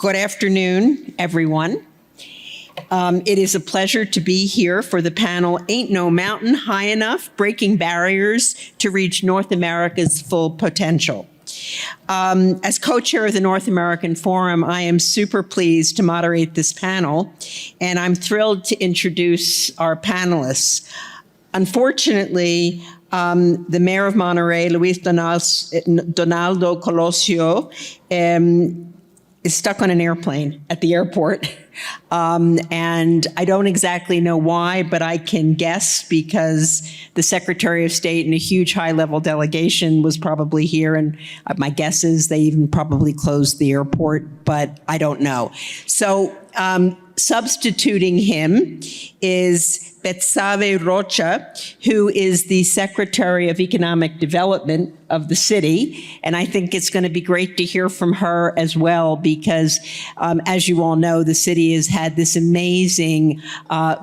Good afternoon, everyone. It is a pleasure to be here for the panel, Ain't No Mountain High Enough, Breaking Barriers to Reach North America's Full Potential. As co-chair of the North American Forum, I am super pleased to moderate this panel, and I'm thrilled to introduce our panelists. Unfortunately, the mayor of Monterey, Luis Donaldo Colosio, is stuck on an airplane at the airport. And I don't exactly know why, but I can guess because the Secretary of State and a huge high-level delegation was probably here, and my guess is they even probably closed the airport, but I don't know. So substituting him is Betsabe Rocha, who is the Secretary of Economic Development of the city. And I think it's going to be great to hear from her as well, because as you all know, the city has had this amazing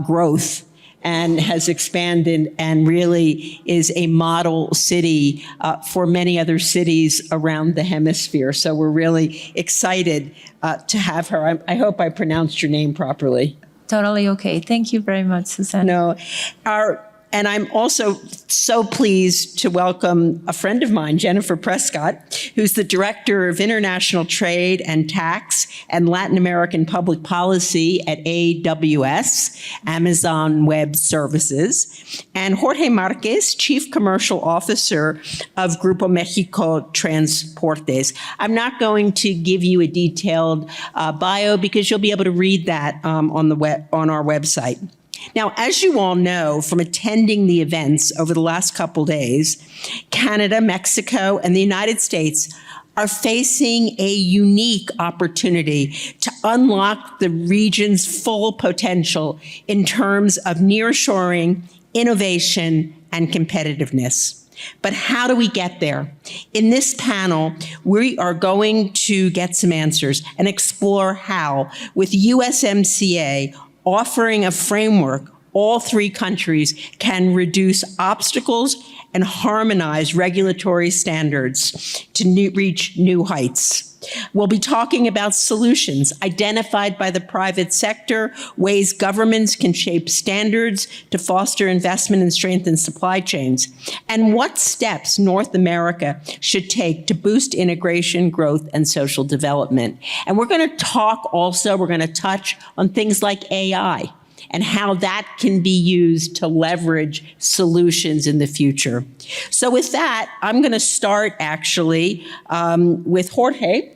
growth and has expanded and really is a model city for many other cities around the hemisphere. So we're really excited to have her. I hope I pronounced your name properly. Totally okay. Thank you very much, Susan. No, and I'm also so pleased to welcome a friend of mine, Jennifer Prescott, who's the Director of International Trade and Tax and Latin American Public Policy at AWS, Amazon Web Services, and Jorge Marquez, Chief Commercial Officer of Grupo Mexico Transportes. I'm not going to give you a detailed bio because you'll be able to read that on our website. Now, as you all know from attending the events over the last couple days, Canada, Mexico, and the United States are facing a unique opportunity to unlock the region's full potential in terms of nearshoring, innovation, and competitiveness. But how do we get there? In this panel, we are going to get some answers and explore how, with USMCA offering a framework, all three countries can reduce obstacles and harmonize regulatory standards to reach new heights. We'll be talking about solutions identified by the private sector, ways governments can shape standards to foster investment and strengthen supply chains, and what steps North America should take to boost integration, growth, and social development. And we're going to touch on things like AI and how that can be used to leverage solutions in the future. So with that, I'm going to start actually with Jorge,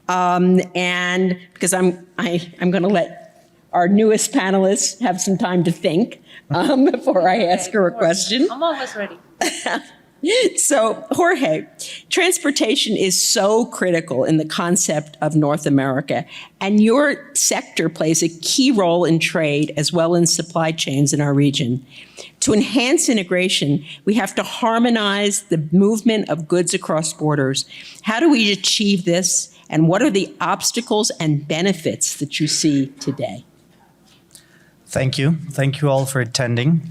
and because I'm going to let our newest panelists have some time to think before I ask her a question. I'm always ready. So, Jorge, transportation is so critical in the concept of North America, and your sector plays a key role in trade as well as supply chains in our region. To enhance integration, we have to harmonize the movement of goods across borders. How do we achieve this, and what are the obstacles and benefits that you see today? Thank you. Thank you all for attending.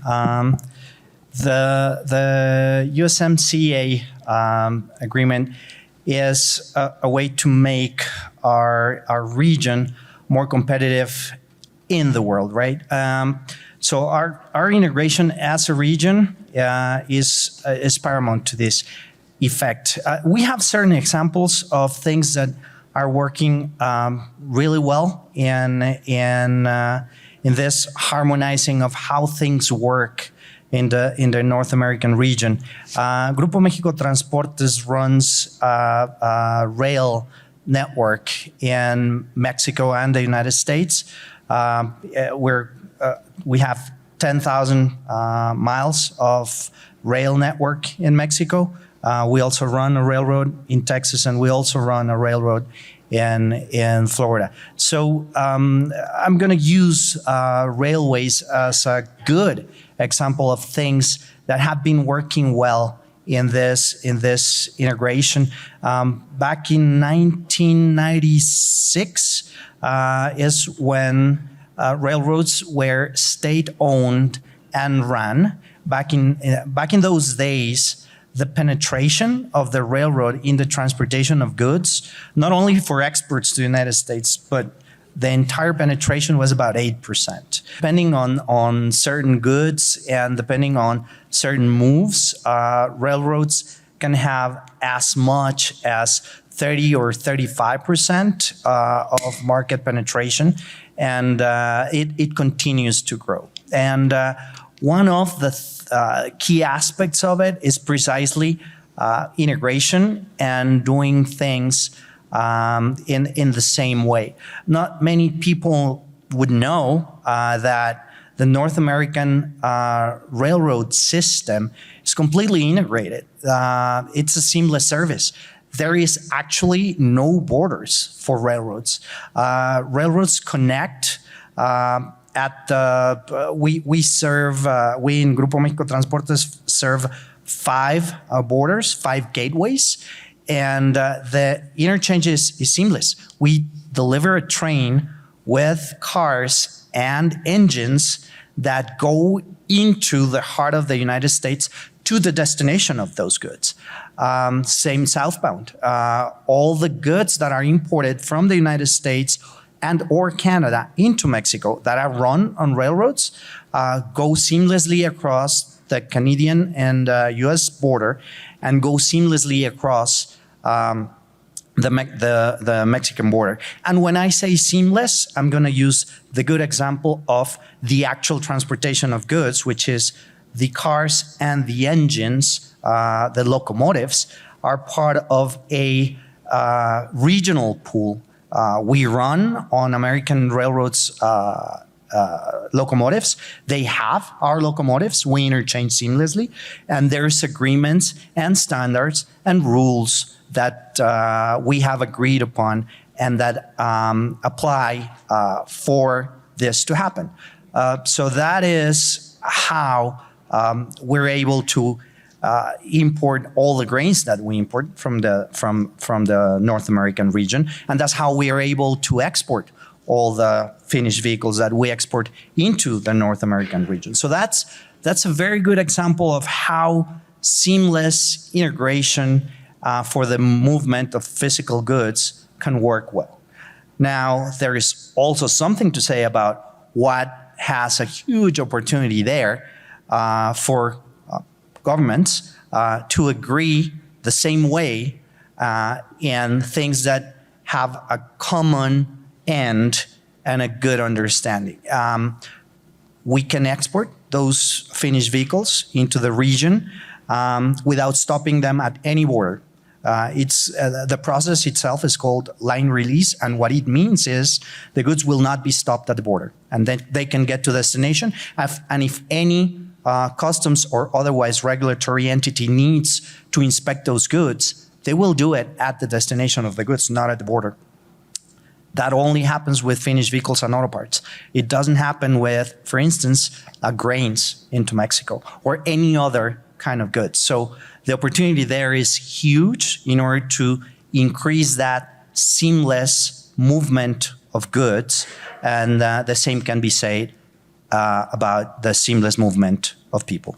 The USMCA agreement is a way to make our region more competitive in the world, right? So our integration as a region is paramount to this effect. We have certain examples of things that are working really well in this harmonizing of how things work in the North American region. Grupo Mexico Transportes runs a rail network in Mexico and the United States. We have 10,000 miles of rail network in Mexico. We also run a railroad in Texas, and we also run a railroad in Florida. So I'm going to use railways as a good example of things that have been working well in this integration. Back in 1996 is when railroads were state-owned and run. Back in those days, the penetration of the railroad in the transportation of goods, not only for exports to the United States, but the entire penetration was about 8%. Depending on certain goods and depending on certain moves, railroads can have as much as 30 or 35% of market penetration, and it continues to grow. And one of the key aspects of it is precisely integration and doing things in the same way. Not many people would know that the North American railroad system is completely integrated. It's a seamless service. There is actually no borders for railroads. Railroads connect we in Grupo México Transportes serve 5 borders, 5 gateways, and the interchange is seamless. We deliver a train with cars and engines that go into the heart of the United States to the destination of those goods. Same southbound. All the goods that are imported from the United States and or Canada into Mexico that are run on railroads go seamlessly across the Canadian and U.S. border and go seamlessly across the Mexican border. And when I say seamless, I'm going to use the good example of the actual transportation of goods, which is the cars and the engines, the locomotives, are part of a regional pool. We run on American railroads locomotives. They have our locomotives. We interchange seamlessly. And there's agreements and standards and rules that we have agreed upon and that apply for this to happen. So that is how we're able to import all the grains that we import from the North American region, and that's how we are able to export all the finished vehicles that we export into the North American region. So that's a very good example of how seamless integration for the movement of physical goods can work well. Now, there is also something to say about what has a huge opportunity there for governments to agree the same way in things that have a common end and a good understanding. We can export those finished vehicles into the region without stopping them at any border. The process itself is called line release, and what it means is the goods will not be stopped at the border, and then they can get to destination. And if any customs or otherwise regulatory entity needs to inspect those goods, they will do it at the destination of the goods, not at the border. That only happens with finished vehicles and auto parts. It doesn't happen with, for instance, grains into Mexico or any other kind of goods. So the opportunity there is huge in order to increase that seamless movement of goods, and the same can be said about the seamless movement of people.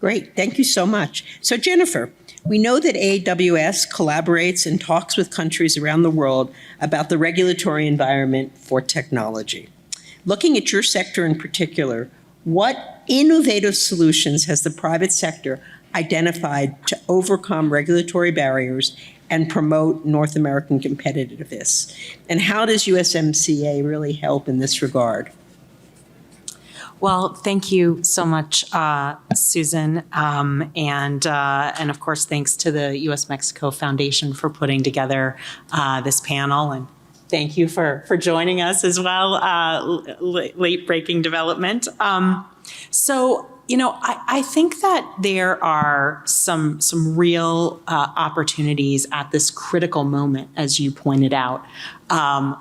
Great, thank you so much. So Jennifer, we know that AWS collaborates and talks with countries around the world about the regulatory environment for technology. Looking at your sector in particular, what innovative solutions has the private sector identified to overcome regulatory barriers and promote North American competitiveness? And how does USMCA really help in this regard? Well, thank you so much, Susan, and of course, thanks to the US-Mexico Foundation for putting together this panel, and thank you for joining us as well. Late-breaking development. So, you know, I think that there are some real opportunities at this critical moment, as you pointed out,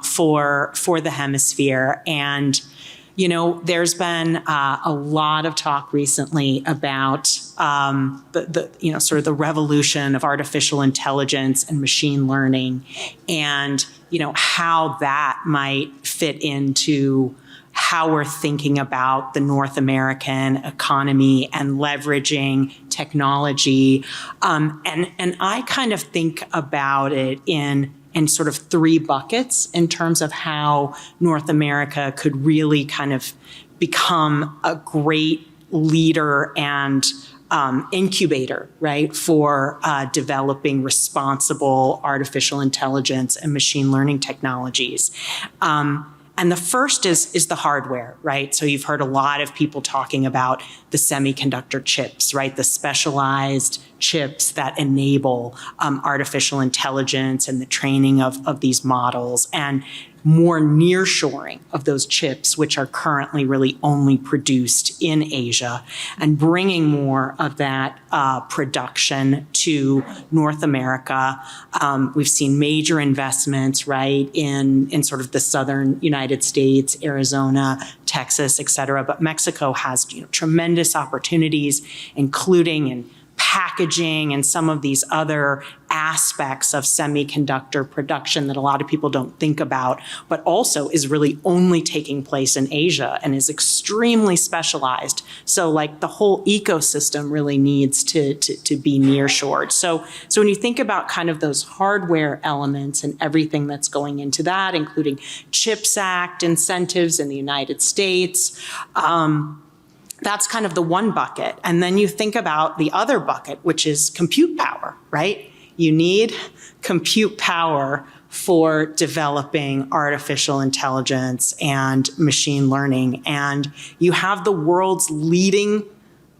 for the hemisphere. And you know, there's been a lot of talk recently about the sort of the revolution of artificial intelligence and machine learning, and you know how that might fit into how we're thinking about the North American economy and leveraging technology. And I kind of think about it in sort of three buckets in terms of how North America could really kind of become a great leader and incubator, right, for developing responsible artificial intelligence and machine learning technologies. And the first is the hardware, right? So you've heard a lot of people talking about the semiconductor chips, right? The specialized chips that enable artificial intelligence and the training of these models, and more nearshoring of those chips, which are currently really only produced in Asia, and bringing more of that production to North America. We've seen major investments, right, in sort of the southern United States, Arizona, Texas, et cetera. But Mexico has tremendous opportunities, including in packaging and some of these other aspects of semiconductor production that a lot of people don't think about, but also is really only taking place in Asia and is extremely specialized. So like the whole ecosystem really needs to be nearshored. So when you think about kind of those hardware elements and everything that's going into that, including CHIPS Act incentives in the United States, that's kind of the one bucket. And then you think about the other bucket, which is compute power, right? You need compute power for developing artificial intelligence and machine learning. And you have the world's leading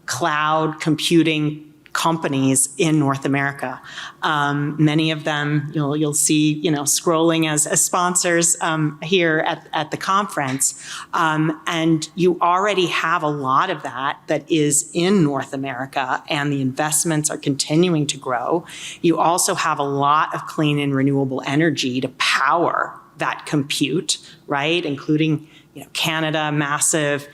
cloud computing companies in North America. Many of them you'll see scrolling as sponsors here at the conference, and you already have a lot of that is in North America, and the investments are continuing to grow. You also have a lot of clean and renewable energy to power that compute, right, including Canada, massive,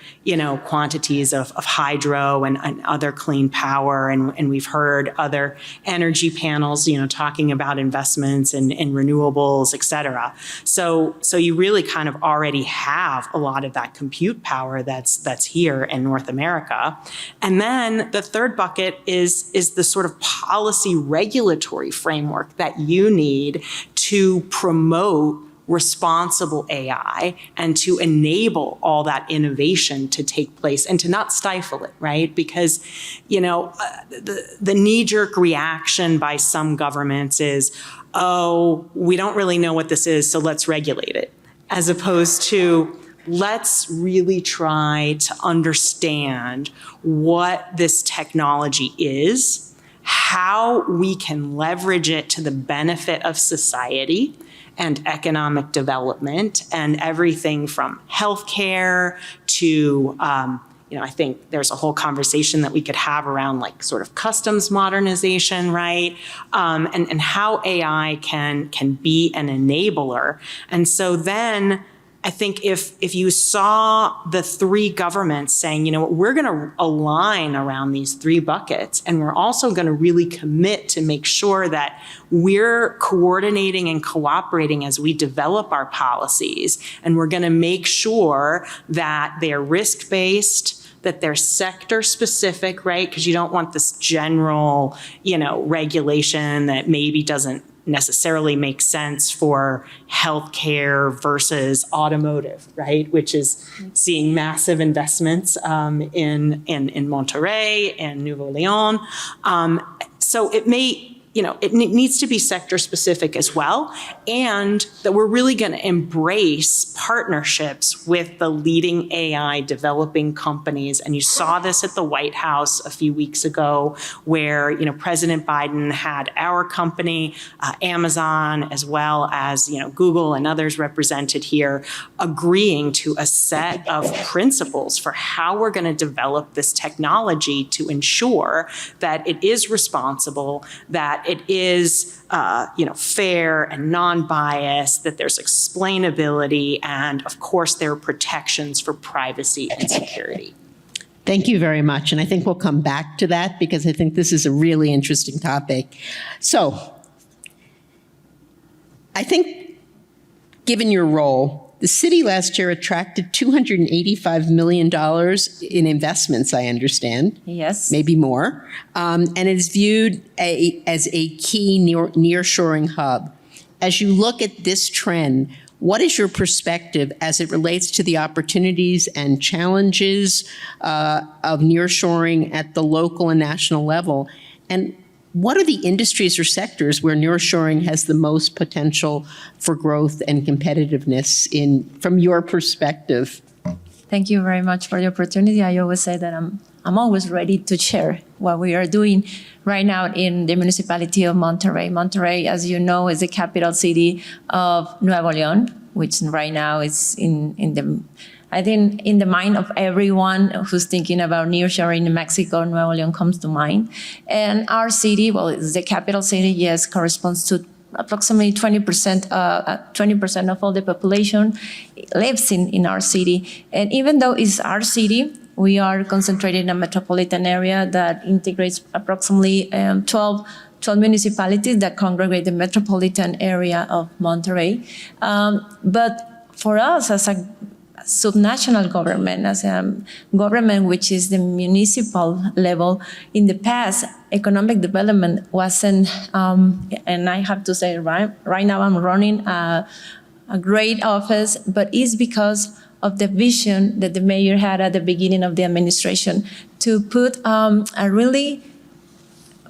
quantities of hydro and other clean power. And we've heard other energy panels, talking about investments in renewables, et cetera. So you really kind of already have a lot of that compute power that's here in North America. And then the third bucket is the sort of policy regulatory framework that you need to promote responsible AI and to enable all that innovation to take place and to not stifle it, right? Because, the knee-jerk reaction by some governments is, oh, we don't really know what this is, so let's regulate it, as opposed to let's really try to understand what this technology is, how we can leverage it to the benefit of society and economic development, and everything from healthcare to, I think there's a whole conversation that we could have around like sort of customs modernization, right? And how AI can be an enabler. And so then I think if you saw the three governments saying, we're going to align around these three buckets, and we're also going to really commit to make sure that we're coordinating and cooperating as we develop our policies, and we're going to make sure that they're risk-based, that they're sector specific, right? Because you don't want this general, regulation that maybe doesn't necessarily make sense for healthcare versus automotive, right? Which is seeing massive investments in Monterrey and Nuevo León. So it may, it needs to be sector specific as well, and that we're really going to embrace partnerships with the leading AI developing companies. And you saw this at the White House a few weeks ago, where President Biden had our company, Amazon, as well as Google and others represented here, agreeing to a set of principles for how we're going to develop this technology to ensure that it is responsible, that it is fair and non-biased, that there's explainability, and of course there are protections for privacy and security. Thank you very much. And I think we'll come back to that because I think this is a really interesting topic. So I think given your role The city last year attracted $285 million in investments, I understand, Yes. maybe more, and it is viewed as a key nearshoring hub. As you look at this trend, what is your perspective as it relates to the opportunities and challenges of nearshoring at the local and national level? And what are the industries or sectors where nearshoring has the most potential for growth and competitiveness from your perspective? Thank you very much for the opportunity. I always say that I'm always ready to share what we are doing right now in the municipality of Monterrey. Monterrey, as you know, is the capital city of Nuevo León, which right now is in the mind of everyone who's thinking about nearshoring in Mexico. Nuevo León comes to mind. And our city, well, it's the capital city, yes, corresponds to approximately 20% of all the population lives in our city. And even though it's our city, we are concentrated in a metropolitan area that integrates approximately 12 municipalities that congregate the metropolitan area of Monterrey. But for us, as a subnational government, as a government which is the municipal level, in the past, economic development wasn't, and I have to say, right now I'm running a great office, but it's because of the vision that the mayor had at the beginning of the administration to put a really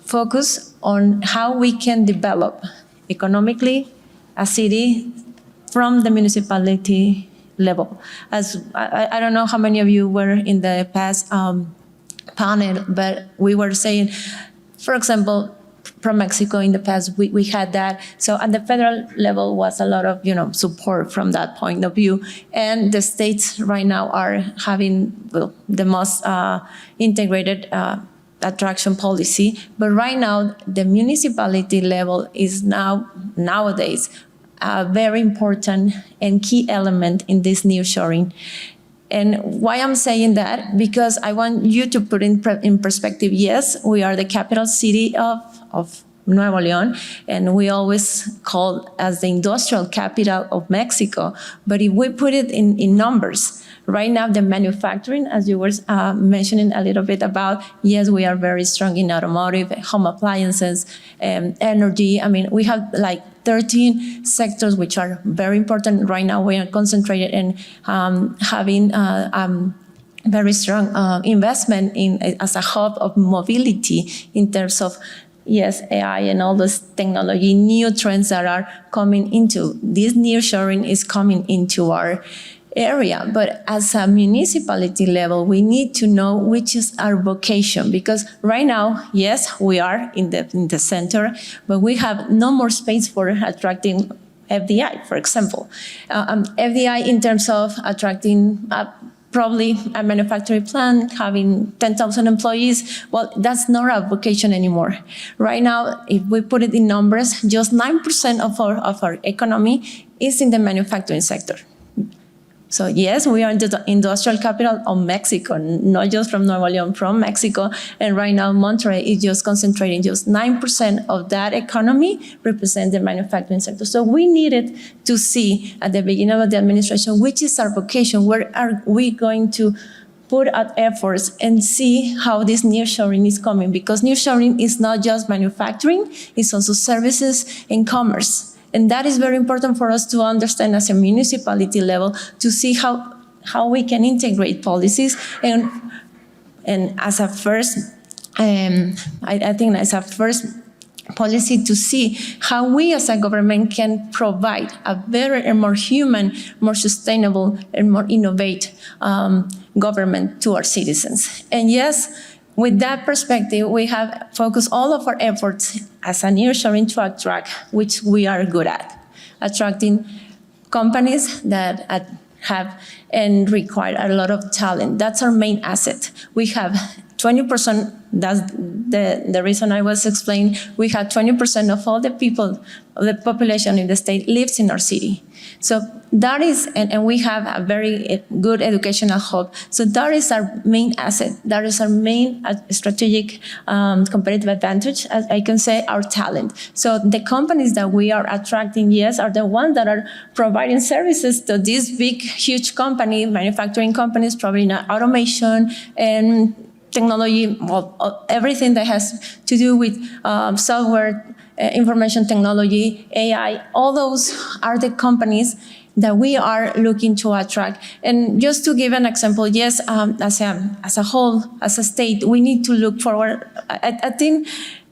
focus on how we can develop economically a city from the municipality level. As I don't know how many of you were in the past panel, but we were saying, for example, from Mexico in the past, we had that. So at the federal level was a lot of, support from that point of view. And the states right now are having the most integrated attraction policy. But right now, the municipality level is nowadays a very important and key element in this nearshoring. And why I'm saying that? Because I want you to put in perspective, yes, we are the capital city of Nuevo León, and we always call as the industrial capital of Mexico. But if we put it in numbers, right now the manufacturing, as you were mentioning a little bit about, yes, we are very strong in automotive, home appliances, energy. I mean, we have like 13 sectors which are very important. Right now we are concentrated in having very strong investment as a hub of mobility in terms of, yes, AI and all this technology, new trends that are coming into. This nearshoring is coming into our area. But as a municipality level, we need to know which is our vocation, because right now, yes, we are in the center, but we have no more space for attracting FDI, for example. FDI in terms of attracting probably a manufacturing plant, having 10,000 employees, well, that's not our vocation anymore. Right now, if we put it in numbers, just 9% of our economy is in the manufacturing sector. So yes, we are the industrial capital of Mexico, not just from Nuevo León, from Mexico. And right now, Monterrey is just concentrating, just 9% of that economy represent the manufacturing sector. So we needed to see at the beginning of the administration, which is our vocation, where are we going to put our efforts and see how this nearshoring is coming, because nearshoring is not just manufacturing, it's also services and commerce. And that is very important for us to understand as a municipality level, to see how we can integrate policies. And as a first, I think as a first policy, to see how we as a government can provide a better and more human, more sustainable and more innovative government to our citizens. And yes, with that perspective, we have focused all of our efforts as a nearshoring to attract, which we are good at, attracting companies that have and require a lot of talent. That's our main asset. We have 20%, that's the reason I was explaining, we have 20% of all the people, of the population in the state lives in our city. So that is, and we have a very good educational hub. So that is our main asset. That is our main strategic competitive advantage, as I can say, our talent. So the companies that we are attracting, yes, are the ones that are providing services to these big, huge companies, manufacturing companies, providing automation and technology, well, everything that has to do with software, information technology, AI, all those are the companies that we are looking to attract. And just to give an example, yes, as a whole, as a state, we need to look forward. I think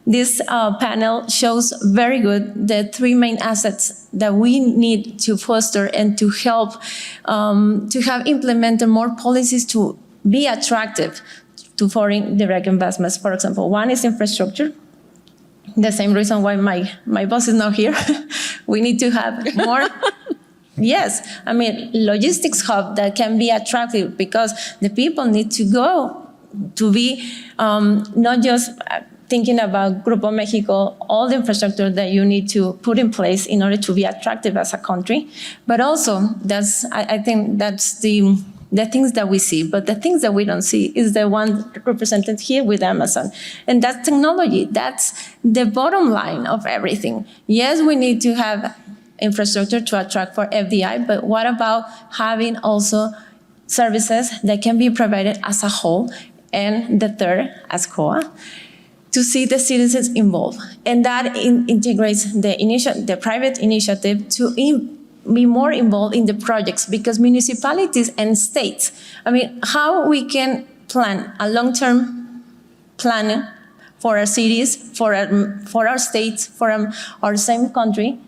this panel shows very good the three main assets that we need to foster and to help to have implemented more policies to be attractive to foreign direct investments. For example, one is infrastructure. The same reason why my boss is not here. We need to have more. Yes, I mean, logistics hub that can be attractive because the people need to go to be not just thinking about Grupo Mexico, all the infrastructure that you need to put in place in order to be attractive as a country, but also I think that's the things that we see, but the things that we don't see is the one represented here with Amazon. And that's technology. That's the bottom line of everything. Yes, we need to have infrastructure to attract for FDI, but what about having also services that can be provided as a whole? And the third, as COA, to see the citizens involved. And that integrates the private initiative to be more involved in the projects, because municipalities and states, I mean, how we can plan a long-term plan for our cities, for our states, for our same country,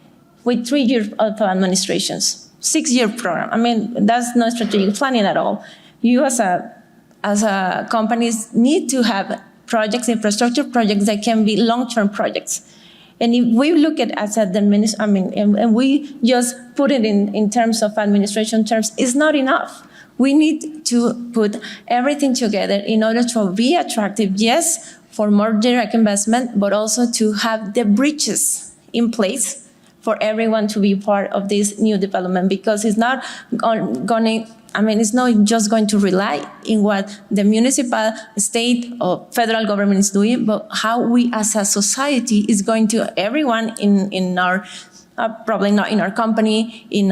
with 3 years of administrations, 6-year program. I mean, that's not strategic planning at all. You as a companies need to have projects, infrastructure projects that can be long-term projects. And if we look at asset administration, and we just put it in terms of administration terms, it's not enough. We need to put everything together in order to be attractive, yes, for more direct investment, but also to have the bridges in place for everyone to be part of this new development, because it's not it's not just going to rely in what the municipal, state, or federal government is doing, but how we as a society is going to, everyone in our, probably not in our company, in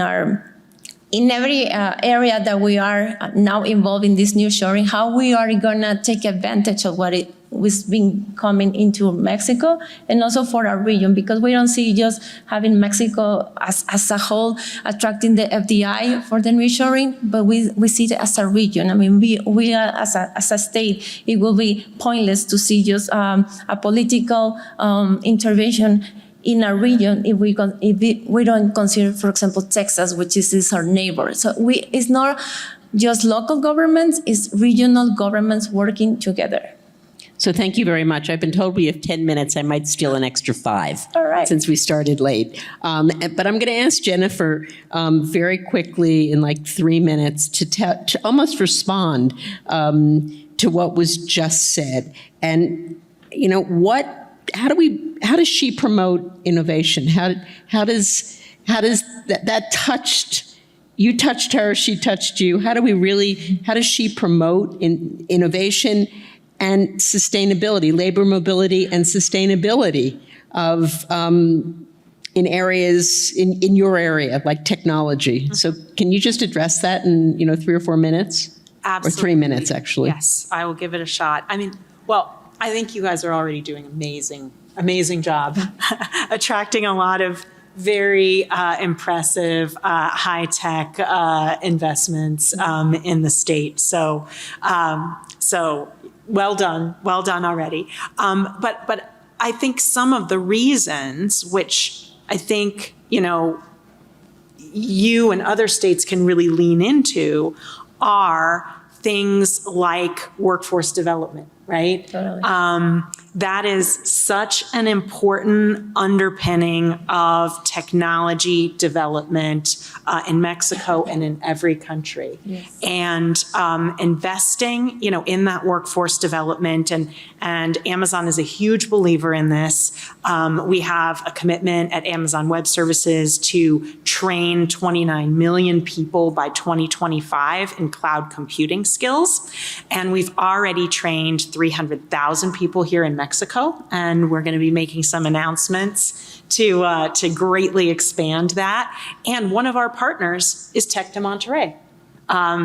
every area that we are now involved in this nearshoring, how we are going to take advantage of what it was been coming into Mexico, and also for our region, because we don't see just having Mexico as a whole attracting the FDI for the nearshoring, but we see it as a region. I mean, we are as a state, it will be pointless to see just a political intervention in our region if we don't consider, for example, Texas, which is our neighbor. So it's not just local governments, it's regional governments working together. So thank you very much. I've been told we have 10 minutes. I might steal an extra 5. All right. Since we started late. But I'm going to ask Jennifer very quickly in like 3 minutes to almost respond to what was just said. And, you know, how does she promote innovation? How does that touched, you touched her, she touched you. How does she promote innovation and sustainability, labor mobility and sustainability of in areas in your area, like technology? So can you just address that in 3 or 4 minutes? Absolutely. Or 3 minutes, actually. Yes, I will give it a shot. I mean, well, I think you guys are already doing amazing job attracting a lot of very impressive high-tech investments in the state. So well done already. But I think some of the reasons which I think, you and other states can really lean into are things like workforce development. right? Totally. That is such an important underpinning of technology development in Mexico and in every country. Yes. And investing, in that workforce development, and Amazon is a huge believer in this. We have a commitment at Amazon Web Services to train 29 million people by 2025 in cloud computing skills. And we've already trained 300,000 people here in Mexico, and we're going to be making some announcements to greatly expand that. And one of our partners is Tec de Monterrey.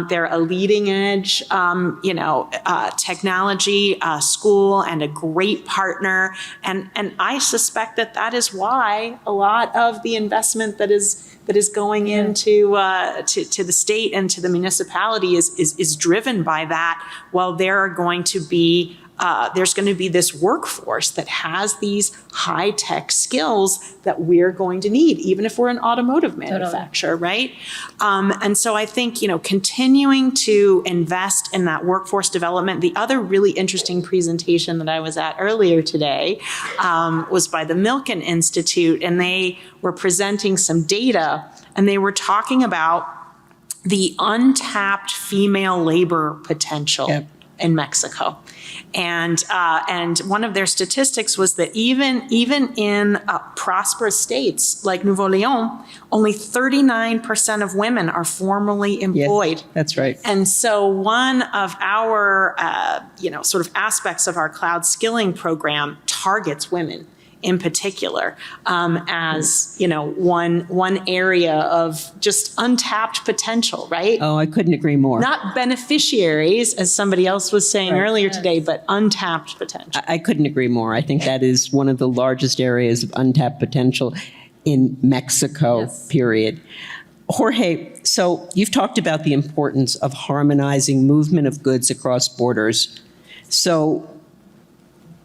They're a leading edge, technology school and a great partner. And I suspect that is why a lot of the investment that is going into to the state and to the municipality is driven by that. While there's going to be this workforce that has these high tech skills that we're going to need, even if we're an automotive manufacturer, right? And so I think, continuing to invest in that workforce development. The other really interesting presentation that I was at earlier today was by the Milken Institute, and they were presenting some data, and they were talking about the untapped female labor potential in Mexico. And one of their statistics was that even in prosperous states like Nuevo León, only 39% of women are formally employed. Yes, that's right. And so one of our, sort of aspects of our cloud skilling program targets women in particular, as one area of just untapped potential, right? Oh, I couldn't agree more. Not beneficiaries, as somebody else was saying earlier today, but untapped potential. I couldn't agree more. I think that is one of the largest areas of untapped potential in Mexico, period. Jorge, so you've talked about the importance of harmonizing movement of goods across borders. So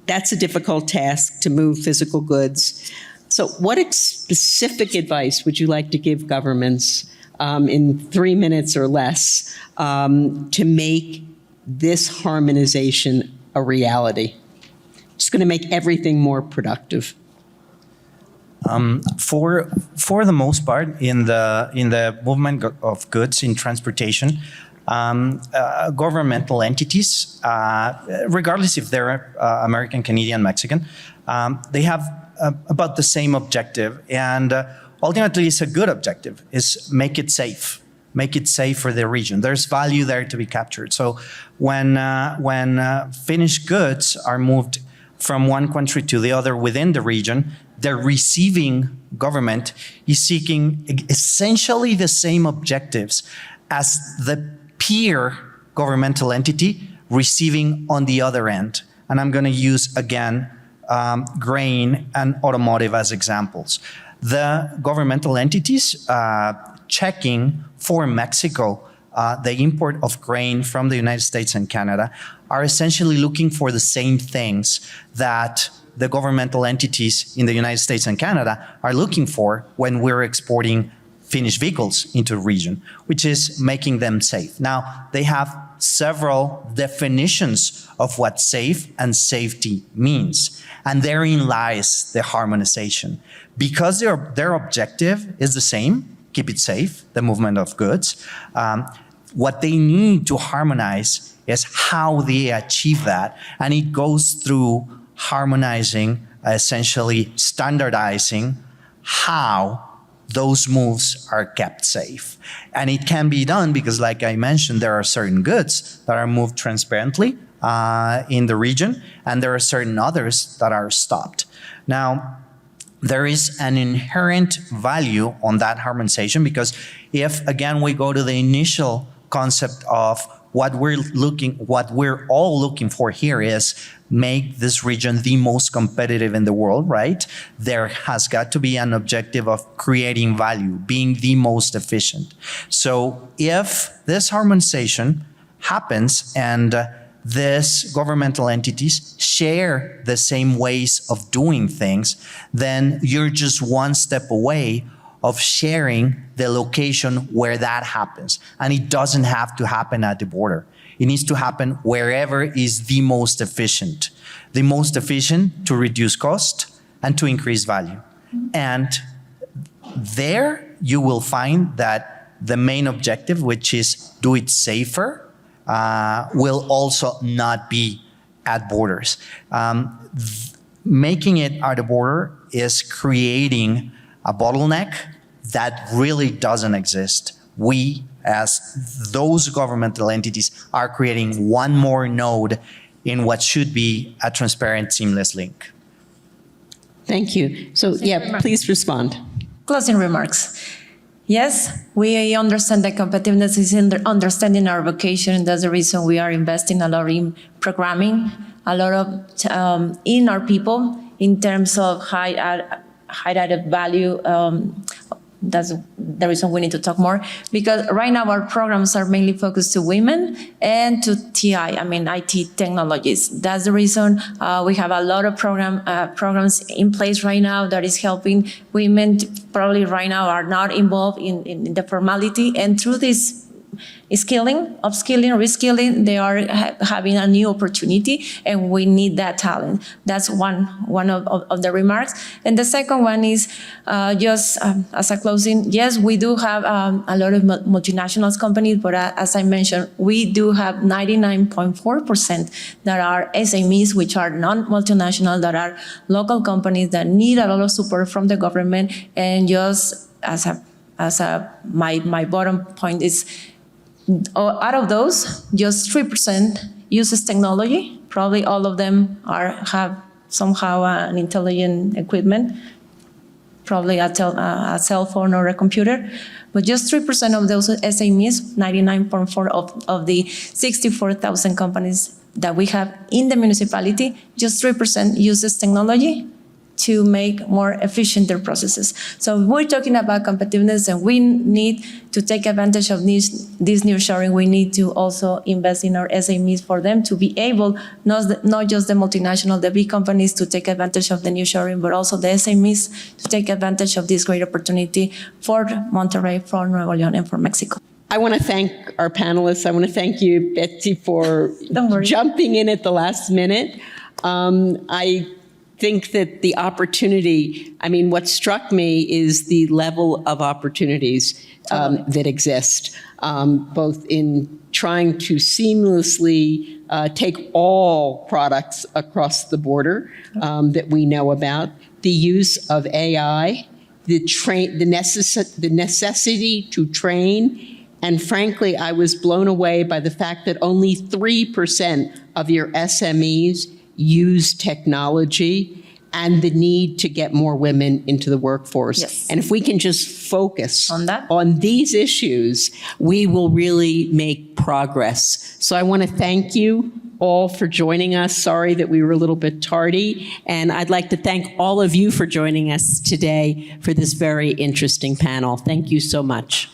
that's a difficult task, to move physical goods. So what specific advice would you like to give governments in 3 minutes or less to make this harmonization a reality? It's going to make everything more productive. For the most part, in the movement of goods in transportation, governmental entities, regardless if they're American, Canadian, Mexican, they have about the same objective, and ultimately it's a good objective, is make it safe for the region. There's value there to be captured. So when finished goods are moved from one country to the other within the region, the receiving government is seeking essentially the same objectives as the peer governmental entity receiving on the other end. And I'm going to use, again, grain and automotive as examples. The governmental entities checking for Mexico the import of grain from the United States and Canada are essentially looking for the same things that the governmental entities in the United States and Canada are looking for when we're exporting finished vehicles into the region, which is making them safe. Now, they have several definitions of what safe and safety means, and therein lies the harmonization. Because their objective is the same, keep it safe, the movement of goods, what they need to harmonize is how they achieve that, and it goes through harmonizing, essentially standardizing how those moves are kept safe. And it can be done because, like I mentioned, there are certain goods that are moved transparently in the region, and there are certain others that are stopped. Now, there is an inherent value on that harmonization, because if, again, we go to the initial concept of what we're all looking for here is make this region the most competitive in the world, right? There has got to be an objective of creating value, being the most efficient. So if this harmonization happens and these governmental entities share the same ways of doing things, then you're just one step away of sharing the location where that happens. And it doesn't have to happen at the border. It needs to happen wherever is the most efficient. The most efficient to reduce cost and to increase value. And there you will find that the main objective, which is do it safer, will also not be at borders. Making it at a border is creating a bottleneck that really doesn't exist. We, as those governmental entities, are creating one more node in what should be a transparent, seamless link. Thank you. So, yeah, please respond. Closing remarks. Yes, we understand that competitiveness is in understanding our vocation. That's the reason we are investing a lot in programming, a lot of in our people in terms of high added value. That's the reason we need to talk more, because right now our programs are mainly focused to women and to IT technologies. That's the reason we have a lot of programs in place right now that is helping women probably right now are not involved in the formality, and through this skilling, upskilling, reskilling, they are having a new opportunity, and we need that talent. That's one of the remarks. And the second one is just as a closing, yes, we do have a lot of multinational companies, but as I mentioned, we do have 99.4% that are SMEs, which are non-multinational, that are local companies that need a lot of support from the government. And just my bottom point is, out of those, just 3% uses technology. Probably all of them have somehow an intelligent equipment, probably a cell phone or a computer. But just 3% of those SMEs, 99.4% of the 64,000 companies that we have in the municipality, just 3% uses technology to make more efficient their processes. So we're talking about competitiveness, and we need to take advantage of this nearshoring. We need to also invest in our SMEs for them to be able, not just the multinational, the big companies, to take advantage of the nearshoring, but also the SMEs to take advantage of this great opportunity for Monterrey, for Nuevo León, and for Mexico. I want to thank our panelists. I want to thank you, Betsy, for jumping in at the last minute. I think that the opportunity, what struck me is the level of opportunities that exist, both in trying to seamlessly take all products across the border that we know about, the use of AI, the necessity to train. And frankly, I was blown away by the fact that only 3% of your SMEs use technology, and the need to get more women into the workforce. Yes. And if we can just focus on these issues, we will really make progress. So I want to thank you all for joining us. Sorry that we were a little bit tardy. And I'd like to thank all of you for joining us today for this very interesting panel. Thank you so much.